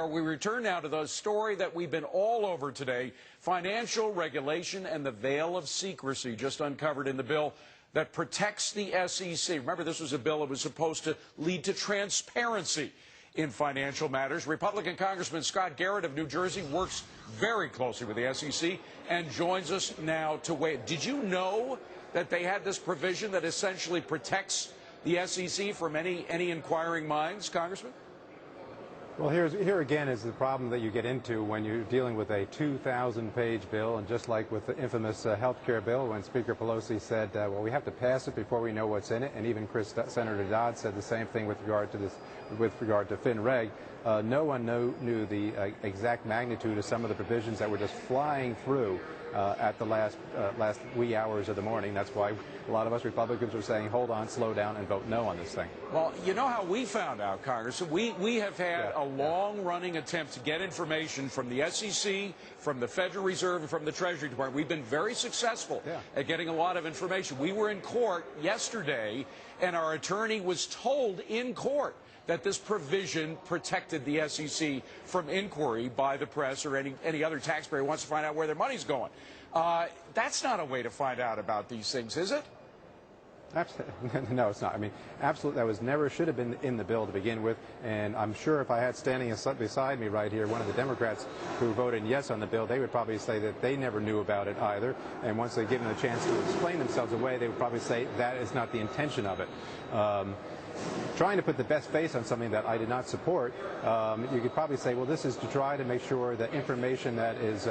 We return now to the story that we've been all over today, financial regulation and the veil of secrecy just uncovered in the bill that protects the SEC. Remember, this was a bill that was supposed to lead to transparency in financial matters. Republican Congressman Scott Garrett of New Jersey works very closely with the SEC and joins us now to weigh. Did you know that they had this provision that essentially protects the SEC from any inquiring minds, Congressman? Well, here again is the problem that you get into when you're dealing with a 2,000-page bill, and just like with the infamous health care bill, when Speaker Pelosi said, well, we have to pass it before we know what's in it, and even Senator Dodd said the same thing with regard to FinReg. No one knew the exact magnitude of some of the provisions that were just flying through at the last wee hours of the morning. That's why a lot of us Republicans were saying, hold on, slow down, and vote no on this thing. Well, you know how we found out, Congressman? We have had a long-running attempt to get information from the SEC, from the Federal Reserve, and from the Treasury Department. We've been very successful at getting a lot of information. We were in court yesterday, and our attorney was told in court that this provision protected the SEC from inquiry by the press or any other taxpayer who wants to find out where their money's going. That's not a way to find out about these things, is it? Absolutely. No, it's not. I mean, absolutely, that should have been in the bill to begin with, and I'm sure if I had standing beside me right here one of the Democrats who voted yes on the bill, they would probably say that they never knew about it either, and once they're given a chance to explain themselves away, they would probably say that is not the intention of it. Trying to put the best face on something that I did not support, you could probably say, well, this is to try to make sure that information that is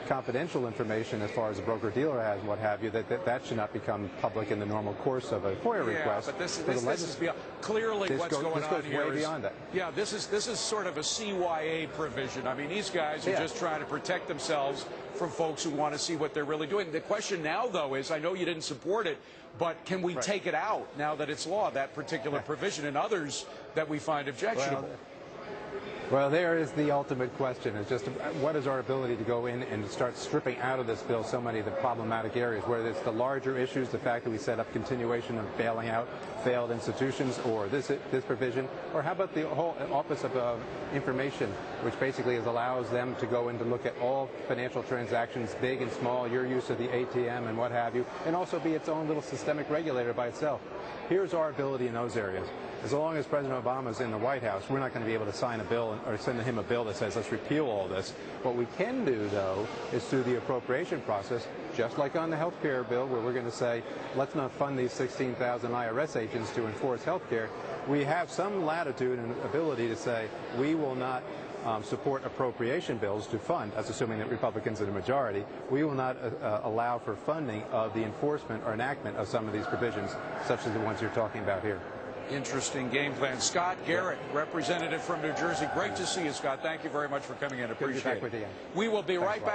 confidential information as far as a broker-dealer has and what have you, that should not become public in the normal course of a FOIA request. But this is clearly what's going on here. Way beyond that. Yeah, this is sort of a CYA provision. I mean, these guys are just trying to protect themselves from folks who want to see what they're really doing. The question now, though, is, I know you didn't support it, but can we take it out now that it's law, that particular provision, and others that we find objectionable? Well, there is the ultimate question. It's just what is our ability to go in and start stripping out of this bill so many of the problematic areas, whether it's the larger issues, the fact that we set up continuation of bailing out failed institutions, or this provision, or how about the whole Office of Information, which basically allows them to go in to look at all financial transactions, big and small, your use of the ATM and what have you, and also be its own little systemic regulator by itself. Here's our ability in those areas. As long as President Obama is in the White House, we're not going to be able to sign a bill or send him a bill that says let's repeal all this. What we can do, though, is through the appropriation process, just like on the health care bill, where we're going to say let's not fund these 16,000 IRS agents to enforce health care. We have some latitude and ability to say we will not support appropriation bills to fund, that's assuming that Republicans are the majority. We will not allow for funding of the enforcement or enactment of some of these provisions, such as the ones you're talking about here. Interesting game plan. Scott Garrett, representative from New Jersey. Great to see you, Scott. Thank you very much for coming in. Appreciate it. We will be right back.